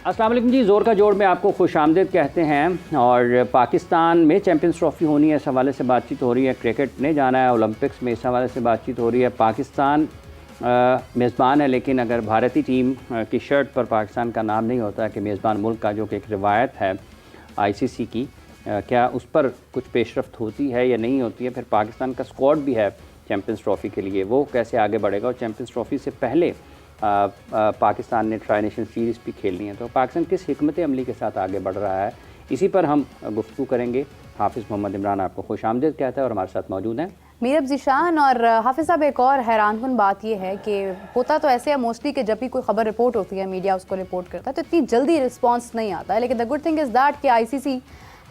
अस्सलाम वालेकुम जी, ज़ोर का जोड़ में आपको खुशामदीद कहते हैं। और पाकिस्तान में चैम्पियंस ट्रॉफ़ी होनी है, इस हवाले से बातचीत हो रही है। क्रिकेट ने जाना है ओलंपिक्स में, इस हवाले से बातचीत हो रही है। पाकिस्तान मेज़बान है, लेकिन अगर भारतीय टीम की शर्ट पर पाकिस्तान का नाम नहीं होता कि मेज़बान मुल्क का, जो कि एक रिवायत है ICC की, क्या उस पर कुछ पेशरफ्त होती है या नहीं होती है? फिर पाकिस्तान का स्क्वाड भी है चैम्पियंस ट्रॉफ़ी के लिए, वो कैसे आगे बढ़ेगा? और चैम्पियंस ट्रॉफ़ी से पहले पाकिस्तान ने ट्राई नेशन सीरीज़ भी खेलनी है, तो पाकिस्तान किस हिकमत अमली के साथ आगे बढ़ रहा है, इसी पर हम गुफ्तगू करेंगे। हाफिज़ मोहम्मद इमरान आपको खुशामदीद कहता है और हमारे साथ मौजूद हैं मीरब ज़ीशान। और हाफिज़ साहब, एक और हैरानकुन बात यह है कि होता तो ऐसे है मोस्टली कि जब भी कोई खबर रिपोर्ट होती है, मीडिया उसको रिपोर्ट करता है, तो इतनी जल्दी रिस्पॉन्स नहीं आता है। लेकिन the good thing is that कि ICC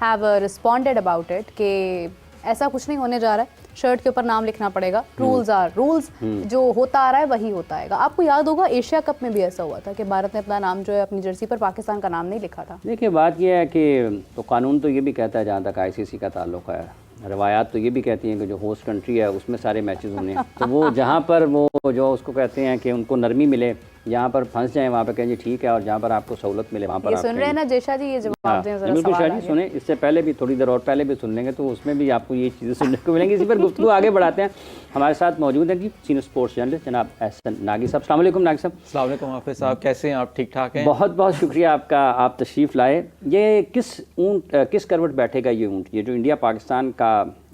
have responded about it कि ऐसा कुछ नहीं होने जा रहा है, शर्ट के ऊपर नाम लिखना पड़ेगा, रूल्स आर रूल्स, जो होता आ रहा है वही होता आएगा। आपको याद होगा एशिया कप में भी ऐसा हुआ था कि भारत ने अपना नाम जो है अपनी जर्सी पर पाकिस्तान का नाम नहीं लिखा था। देखिए, बात यह है कि तो कानून तो ये भी कहता है, जहाँ तक ICC का ताल्लुक़ है, रवायात तो ये भी कहती हैं कि जो होस्ट कंट्री है उसमें सारे मैचेस होने हैं, तो वो जहाँ पर वो जो उसको कहते हैं कि उनको नरमी मिले, जहाँ पर फंस जाएं वहाँ पर कहें जी ठीक है, और जहाँ पर आपको सहूलत मिले वहाँ पर आप सुन रहे हैं ना जेशा जी, ये जवाब दें जरा। बिल्कुल शाह जी, सुने, इससे पहले भी थोड़ी देर और पहले भी सुन लेंगे तो उसमें भी आपको ये चीज़ें सुनने को मिलेंगी। इसी पर गुफ्तगू आगे बढ़ाते हैं। हमारे साथ मौजूद हैं जी सीनियर स्पोर्ट्स जर्नलिस्ट जनाब एहसन नागी साहब। अस्सलाम वालेकुम नागी साहब। अस्सलाम वालेकुम हाफिज़ साहब, कैसे हैं आप? ठीक ठाक हैं? बहुत बहुत शुक्रिया आपका, आप तशरीफ़ लाए। ये किस करवट बैठेगा ये ऊँट, ये जो इंडिया पाकिस्तान का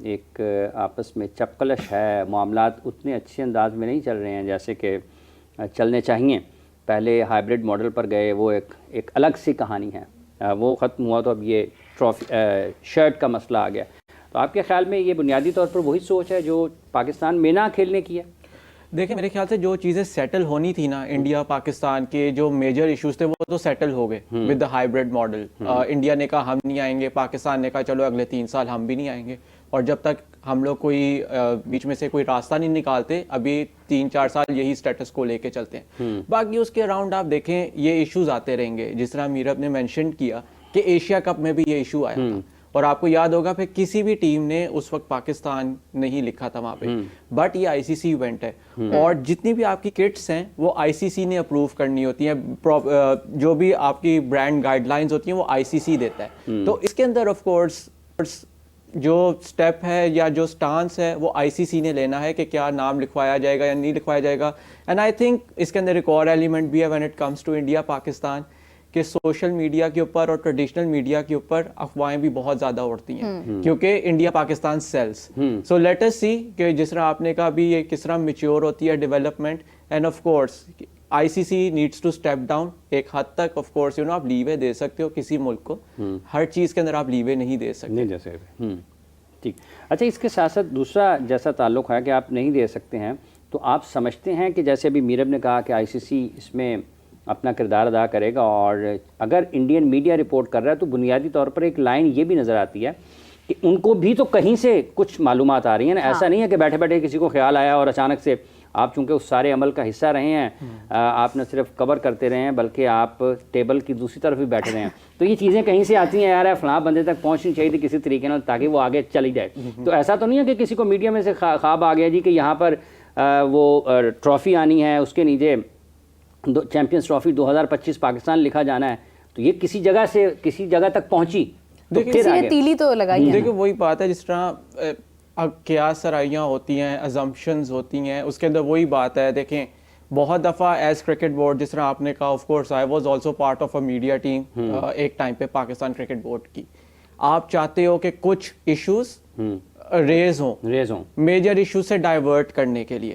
एक आपस में चपकलश है, मामलात उतने अच्छे अंदाज में नहीं चल रहे हैं जैसे कि चलने चाहिए। पहले हाइब्रिड मॉडल पर गए, वो एक अलग सी कहानी है, वो ख़त्म हुआ, तो अब ये ट्रॉफी शर्ट का मसला आ गया। तो आपके ख़्याल में ये बुनियादी तौर पर वही सोच है जो पाकिस्तान में ना खेलने की है? देखिए, मेरे ख्याल से जो चीज़ें सेटल होनी थी ना, इंडिया पाकिस्तान के जो मेजर इश्यूज थे वो तो सेटल हो गए with the hybrid model. India ने कहा हम नहीं आएंगे, पाकिस्तान ने कहा चलो अगले 3 साल हम भी नहीं आएंगे। और जब तक हम लोग कोई बीच में से कोई रास्ता नहीं निकालते, अभी 3-4 साल यही स्टेटस को लेके चलते हैं। बाकी उसके अराउंड आप देखें ये इश्यूज आते रहेंगे, जिस तरह मीरब ने मेंशन किया कि एशिया कप में भी ये इशू आया था, और आपको याद होगा फिर किसी भी टीम ने उस वक्त पाकिस्तान नहीं लिखा था वहाँ पे, बट ये ICC इवेंट है और जितनी भी आपकी किट्स हैं वो ICC ने अप्रूव करनी होती हैं, जो भी आपकी ब्रांड गाइडलाइंस होती हैं वो ICC देता है। तो इसके अंदर ऑफ कोर्स जो स्टेप है या जो स्टांस है वो ICC ने लेना है कि क्या नाम लिखवाया जाएगा या नहीं लिखवाया जाएगा। एंड आई थिंक इसके अंदर एक और एलिमेंट भी है when it comes to India Pakistan, कि सोशल मीडिया के ऊपर और ट्रेडिशनल मीडिया के ऊपर अफवाहें भी बहुत ज़्यादा उड़ती हैं, क्योंकि India Pakistan sales. So let us see कि जिस तरह आपने कहा भी ये किस तरह मैच्योर होती है development. And of course ICC needs to step down एक हद तक। ऑफ कोर्स आप लीवे दे सकते हो किसी मुल्क को, हर चीज़ के अंदर आप लीवे नहीं दे सकते। नहीं दे सकते, ठीक। अच्छा, इसके साथ साथ दूसरा जैसा ताल्लुक़ है कि आप नहीं दे सकते हैं, तो आप समझते हैं कि जैसे अभी मीरब ने कहा कि ICC इसमें अपना किरदार अदा करेगा, और अगर इंडियन मीडिया रिपोर्ट कर रहा है तो बुनियादी तौर पर एक लाइन ये भी नज़र आती है कि उनको भी तो कहीं से कुछ मालूमात आ रही है ना। ऐसा नहीं है कि बैठे बैठे किसी को ख्याल आया और अचानक से आप चूँकि उस सारे अमल का हिस्सा रहे हैं, आप न सिर्फ कवर करते रहे हैं बल्कि आप टेबल की दूसरी तरफ भी बैठे रहे हैं, तो ये चीज़ें कहीं से आती हैं, यार फलां बंदे तक पहुंचनी चाहिए थी किसी तरीके से ताकि वो आगे चली जाए। तो ऐसा तो नहीं है कि किसी को मीडिया में से ख्वाब आ गया जी कि यहाँ पर वो ट्रॉफ़ी आनी है, उसके नीचे चैम्पियंस ट्रॉफ़ी 2025 पाकिस्तान लिखा जाना है, तो ये किसी जगह से किसी जगह तक पहुंची तो फिर आगे तीली तो लगाई है। देखिए वही बात है, जिस तरह क्या सराइयाँ होती हैं, अजम्पशंस होती हैं, उसके अंदर वही बात है। देखें बहुत दफ़ा एज क्रिकेट बोर्ड, जिस तरह आपने कहा, of course I was also part of a media team एक टाइम पे पाकिस्तान क्रिकेट बोर्ड की। आप चाहते हो कि कुछ इश्यूज रेज हों मेजर इशू से डाइवर्ट करने के लिए,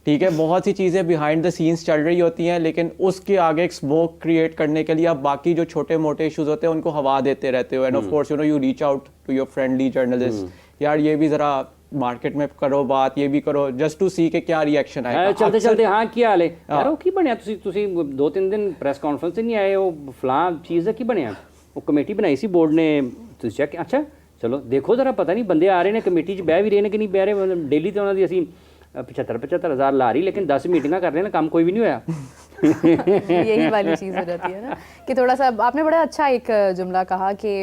ठीक है, बहुत सी चीज़ें बिहाइंड द सीन्स चल रही होती हैं, लेकिन उसके आगे एक स्मोक क्रिएट करने के लिए आप बाकी जो छोटे मोटे इश्यूज होते हैं उनको हवा देते रहते हो। And of course you reach out to your friendly journalist, यार ये भी ज़रा मार्केट में करो बात, ये भी करो, जस्ट टू सी के क्या रिएक्शन आएगा। चलते चलते हाँ क्या हाल है यार, वो की बनया तुसी 2-3 दिन प्रेस कॉन्फ्रेंस नहीं आए, वो फलां चीज़ है की बनया, वो कमेटी बनाई सी बोर्ड ने, तुसी अच्छा चलो देखो ज़रा, पता नहीं बंदे आ रहे ने कमेटी 'ਚ ਬਹਿ भी रहे ने कि नहीं बह रहे, डेली तो उन्होंने असी 75 हज़ार ला रही, लेकिन 10 मीटिंग कर रहे हैं ना, काम कोई भी नहीं होया। यही वाली चीज़ हो जाती है ना कि थोड़ा सा आपने बड़ा अच्छा एक जुमला कहा कि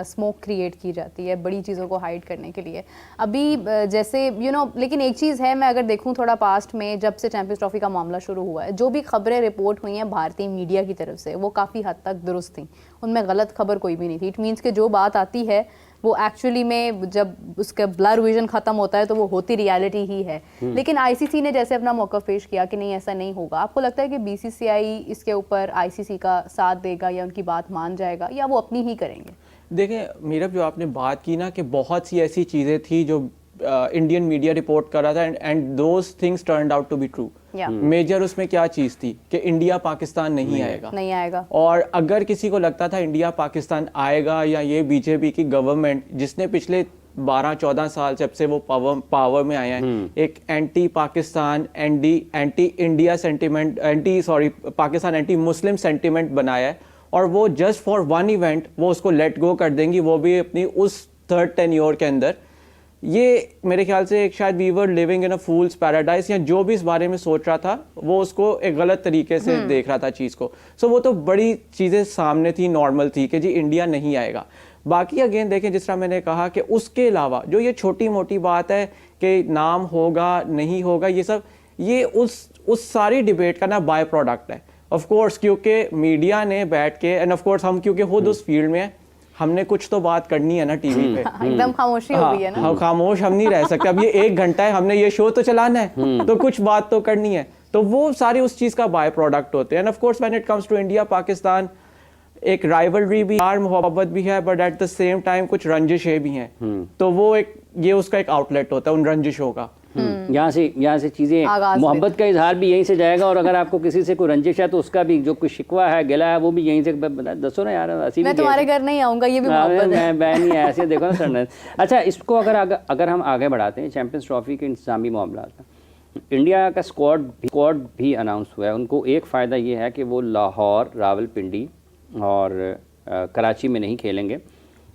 स्मोक क्रिएट की जाती है बड़ी चीज़ों को हाइड करने के लिए। अभी जैसे लेकिन एक चीज़ है, मैं अगर देखूं थोड़ा पास्ट में जब से चैंपियंस ट्रॉफी का मामला शुरू हुआ है, जो भी खबरें रिपोर्ट हुई हैं भारतीय मीडिया की तरफ से वो काफ़ी हद तक दुरुस्त थी, उनमें गलत खबर कोई भी नहीं थी। इट मीन्स कि जो बात आती है वो एक्चुअली में जब उसका ब्लर विजन खत्म होता है तो वो होती रियलिटी ही है। लेकिन आईसीसी ने जैसे अपना मौका पेश किया कि नहीं ऐसा नहीं होगा, आपको लगता है कि बीसीसीआई इसके ऊपर आईसीसी का साथ देगा या उनकी बात मान जाएगा या वो अपनी ही करेंगे? देखिए मीरब, जो आपने बात की ना कि बहुत सी ऐसी चीज़ें थी जो इंडियन मीडिया रिपोर्ट कर रहा था and those things turned out to be true. Major उसमें क्या चीज़ थी कि इंडिया पाकिस्तान नहीं आएगा। और अगर किसी को लगता था इंडिया पाकिस्तान आएगा, या ये बीजेपी की गवर्नमेंट जिसने पिछले 12-14 साल जब से वो पावर में आए हैं, एक anti Pakistan anti India sentiment, Pakistan anti Muslim sentiment बनाया है, और वो जस्ट फॉर वन इवेंट वो उसको लेट गो कर देंगी, वो भी अपनी उस थर्ड टेन्योर के अंदर। ये मेरे ख्याल से एक शायद we were living in a fool's paradise, या जो भी इस बारे में सोच रहा था वो उसको एक गलत तरीके से देख रहा था चीज़ को। सो वो तो बड़ी चीज़ें सामने थी, नॉर्मल थी कि जी इंडिया नहीं आएगा। बाकी अगेन देखें, जिस तरह मैंने कहा कि उसके अलावा जो ये छोटी मोटी बात है कि नाम होगा नहीं होगा, ये सब ये उस सारी डिबेट का ना बाय प्रोडक्ट है ऑफ कोर्स, क्योंकि मीडिया ने बैठ के एंड ऑफ कोर्स हम क्योंकि खुद उस फील्ड में हमने कुछ तो बात करनी है ना टीवी पे। एकदम खामोशी हो गई है ना। खामोश हम नहीं रह सकते। अब ये 1 घंटा है, हमने ये शो तो चलाना है, तो कुछ बात तो करनी है। तो वो सारी उस चीज का बाय प्रोडक्ट होते हैं। And of course when it comes to India Pakistan, एक राइवलरी भी, प्यार मोहब्बत भी है, but at the same time कुछ रंजिशें भी हैं। तो वो ये उसका एक आउटलेट होता है उन रंजिशों का। यहाँ से चीज़ें, मोहब्बत का इजहार भी यहीं से जाएगा, और अगर आपको किसी से कोई रंजिश है तो उसका भी जो कुछ शिकवा है, गिला है, वो भी यहीं से दसो ना यार। मैं तुम्हारे घर नहीं आऊँगा, ये भी मोहब्बत है। मैं नहीं, ऐसे देखो ना सर। अच्छा, इसको अगर हम आगे बढ़ाते हैं, चैंपियंस ट्रॉफी के इंतजामी मामला, इंडिया का स्क्वाड भी अनाउंस हुआ है। उनको एक फ़ायदा ये है कि वो लाहौर, रावलपिंडी और कराची में नहीं खेलेंगे।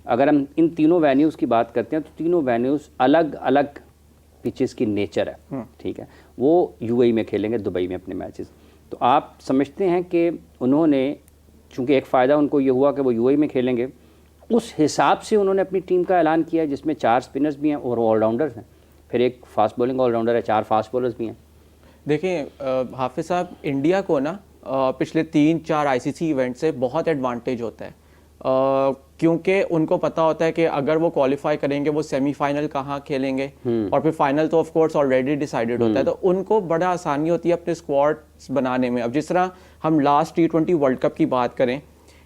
अगर हम इन तीनों वेन्यूज़ की बात करते हैं तो तीनों वेन्यूज़ अलग अलग पिचेस की नेचर है, ठीक है। वो यूएई में खेलेंगे, दुबई में अपने मैचेस। तो आप समझते हैं कि उन्होंने, चूंकि एक फ़ायदा उनको ये हुआ कि वो यूएई में खेलेंगे, उस हिसाब से उन्होंने अपनी टीम का ऐलान किया जिसमें 4 स्पिनर्स भी हैं और ऑलराउंडर्स हैं, फिर एक फास्ट बॉलिंग ऑलराउंडर है, 4 फास्ट बॉलर्स भी हैं। देखिए हाफिज़ साहब, इंडिया को ना पिछले 3-4 आईसीसी इवेंट से बहुत एडवांटेज होता है, क्योंकि उनको पता होता है कि अगर वो क्वालिफाई करेंगे वो सेमीफाइनल कहाँ खेलेंगे, और फिर फाइनल तो ऑफ कोर्स ऑलरेडी डिसाइडेड होता है। तो उनको बड़ा आसानी होती है अपने स्क्वाड्स बनाने में। अब जिस तरह हम लास्ट T20 वर्ल्ड कप की बात करें,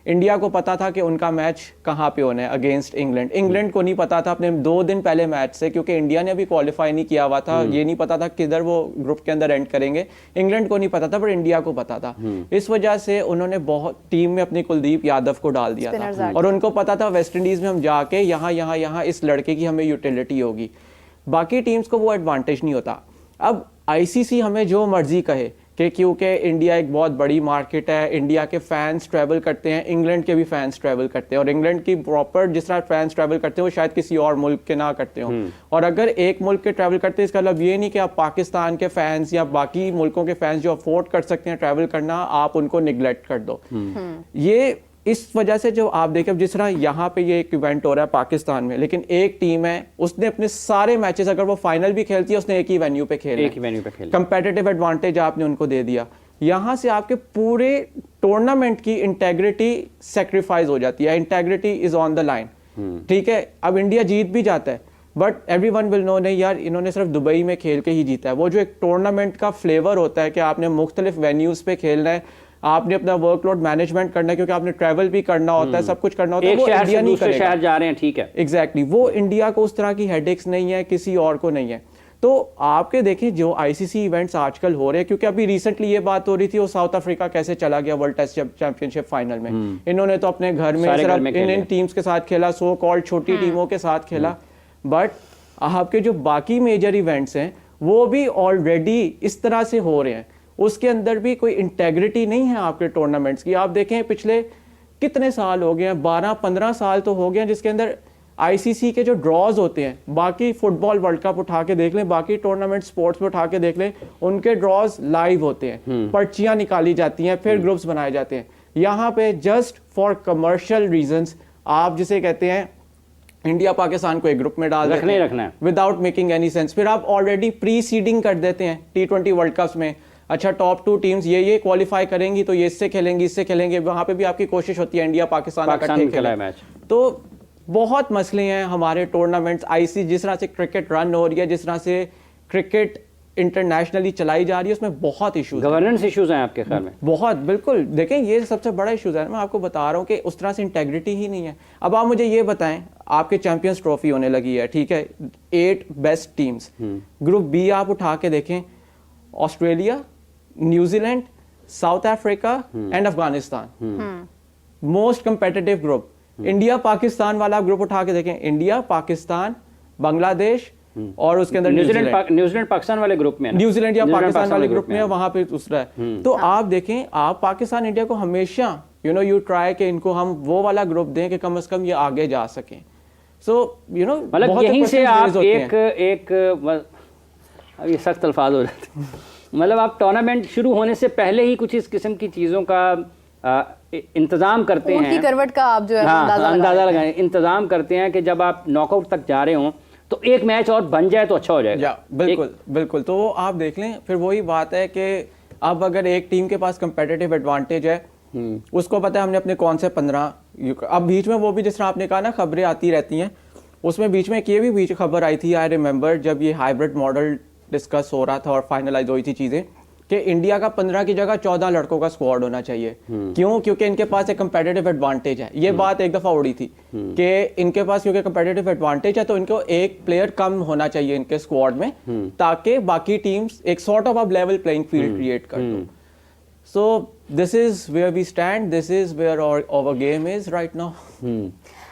इंडिया को पता था कि उनका मैच कहाँ पे होना है, अगेंस्ट इंग्लैंड को नहीं पता था अपने 2 दिन पहले मैच से, क्योंकि इंडिया ने अभी क्वालिफाई नहीं किया हुआ था। ये नहीं पता था किधर वो ग्रुप के अंदर एंड करेंगे। इंग्लैंड को नहीं पता था, पर इंडिया को पता था। इस वजह से उन्होंने बहुत टीम में अपनी कुलदीप यादव को डाल दिया था, और उनको पता था वेस्ट इंडीज में हम जाके यहाँ इस लड़के की हमें यूटिलिटी होगी। बाकी टीम्स को वो एडवांटेज नहीं होता। अब आईसीसी हमें जो मर्जी कहे कि क्योंकि इंडिया एक बहुत बड़ी मार्केट है, इंडिया के फैंस ट्रैवल करते हैं, इंग्लैंड के भी फैंस ट्रैवल करते हैं, और इंग्लैंड की प्रॉपर जिस तरह फैंस ट्रैवल करते हैं वो शायद किसी और मुल्क के ना करते हो। और अगर एक मुल्क के ट्रैवल करते हैं, इसका मतलब ये नहीं कि आप पाकिस्तान के फैंस या बाकी मुल्कों के फैंस जो अफोर्ड कर सकते हैं ट्रैवल करना, आप उनको निगलेक्ट कर दो। ये इस वजह से जो आप देखें, जिस तरह यहाँ पे ये एक इवेंट हो रहा है पाकिस्तान में, लेकिन एक टीम है उसने अपने सारे मैचेस, अगर वो फाइनल भी खेलती है, उसने एक ही वेन्यू पे खेला, कंपेटिटिव एडवांटेज आपने उनको दे दिया। यहाँ से आपके पूरे टूर्नामेंट की इंटेग्रिटी सेक्रीफाइस हो जाती है, integrity is on the line. ठीक है, अब इंडिया जीत भी जाता है, बट एवरीवन विल नो नहीं यार, इन्होंने सिर्फ दुबई में खेल के ही जीता है। वो जो एक टूर्नामेंट का फ्लेवर होता है कि आपने मुख्तलिफ वेन्यूज पे खेलना है, आपने अपना वर्कलोड मैनेजमेंट करना है, क्योंकि आपने ट्रैवल भी करना होता है, सब कुछ करना होता है, वो इंडिया नहीं करेगा। शहर जा रहे हैं, ठीक है, एग्जैक्टली वो इंडिया को उस तरह की हेडेक्स नहीं है, किसी और को नहीं है। तो आपके देखें जो आईसीसी इवेंट्स आजकल हो रहे हैं, क्योंकि अभी रिसेंटली ये बात हो रही थी वो साउथ अफ्रीका कैसे चला गया वर्ल्ड टेस्ट चैंपियनशिप फाइनल में। इन्होंने तो अपने घर में सिर्फ इन टीम्स के साथ खेला, सो कॉल्ड छोटी टीमों के साथ खेला, बट आपके जो बाकी मेजर इवेंट्स हैं वो भी ऑलरेडी इस तरह से हो रहे हैं। उसके अंदर भी कोई इंटेग्रिटी नहीं है आपके टूर्नामेंट्स की। आप देखें पिछले कितने साल हो गए हैं, 12-15 साल तो हो गए हैं, जिसके अंदर आईसीसी के जो ड्रॉज होते हैं, बाकी फुटबॉल वर्ल्ड कप उठा के देख लें, बाकी टूर्नामेंट स्पोर्ट्स में उठा के देख लें, उनके ड्रॉज लाइव होते हैं, पर्चियां निकाली जाती हैं, फिर ग्रुप्स बनाए जाते हैं। यहाँ पे जस्ट फॉर कमर्शियल रीजंस आप जिसे कहते हैं इंडिया पाकिस्तान को एक ग्रुप में डाल देते हैं विदाउट मेकिंग एनी सेंस। फिर आप ऑलरेडी प्री सीडिंग कर देते हैं T20 वर्ल्ड कप्स में, अच्छा टॉप 2 टीम्स ये क्वालिफाई करेंगी तो ये इससे खेलेंगी, इससे खेलेंगे, वहां पे भी आपकी कोशिश होती है इंडिया पाकिस्तान इकट्ठे खेले मैच। तो बहुत मसले हैं हमारे टूर्नामेंट्स। आईसी जिस तरह से क्रिकेट रन हो रही है, जिस तरह से क्रिकेट इंटरनेशनली चलाई जा रही है, उसमें बहुत इश्यूज, गवर्नेंस इश्यूज हैं आपके ख्याल में? बहुत, बिल्कुल। देखें ये सबसे बड़ा इश्यूज है, मैं आपको बता रहा हूँ कि उस तरह से इंटेग्रिटी ही नहीं है। अब आप मुझे ये बताएं, आपके चैंपियंस ट्रॉफी होने लगी है, ठीक है, 8 बेस्ट टीम्स, ग्रुप बी आप उठा के देखें, Australia, New Zealand, south Africa and Afghanistan, most competitive group. India Pakistan वाला ग्रुप उठा के देखें, इंडिया, पाकिस्तान, बांग्लादेश और उसके अंदर न्यूजीलैंड पाकिस्तान वाले ग्रुप में, न्यूजीलैंड या पाकिस्तान वाले ग्रुप में वहां पे दूसरा है। तो आप देखें, आप पाकिस्तान इंडिया को हमेशा यू ट्राई कि इनको हम वो वाला ग्रुप दें कि कम से कम ये आगे जा सकें। सो मतलब यहीं से आप एक अब ये सख्त अल्फाज हो जाते हैं, मतलब आप टूर्नामेंट शुरू होने से पहले ही कुछ इस किस्म की चीज़ों का इंतज़ाम करते हैं, उनकी करवट का आप जो है अंदाज़ा लगाएं, इंतज़ाम करते हैं कि जब आप नॉकआउट तक जा रहे हों तो एक मैच और बन जाए तो अच्छा हो जाएगा। बिल्कुल बिल्कुल। तो वो आप देख लें, फिर वही बात है कि अब अगर एक टीम के पास कंपेटिटिव एडवांटेज है, उसको पता है हमने अपने कौन से 15, अब बीच में वो भी जिस तरह आपने कहा ना खबरें आती रहती हैं, उसमें बीच में ये भी बीच खबर आई थी, आई रिमेंबर, जब ये हाइब्रिड मॉडल डिस्कस हो रहा था और फाइनलाइज हुई थी चीज़ें कि इंडिया का 15 की जगह 14 लड़कों का स्क्वाड होना चाहिए। क्यों? क्योंकि इनके पास एक कंपेटिटिव एडवांटेज है। ये बात एक दफ़ा उड़ी थी कि इनके पास क्योंकि कंपेटिटिव एडवांटेज है तो इनको एक प्लेयर कम होना चाहिए इनके स्क्वाड में, ताकि बाकी टीम्स एक सॉर्ट ऑफ अब लेवल प्लेइंग फील्ड क्रिएट कर दो। So this is where we stand, this is where our game is right now.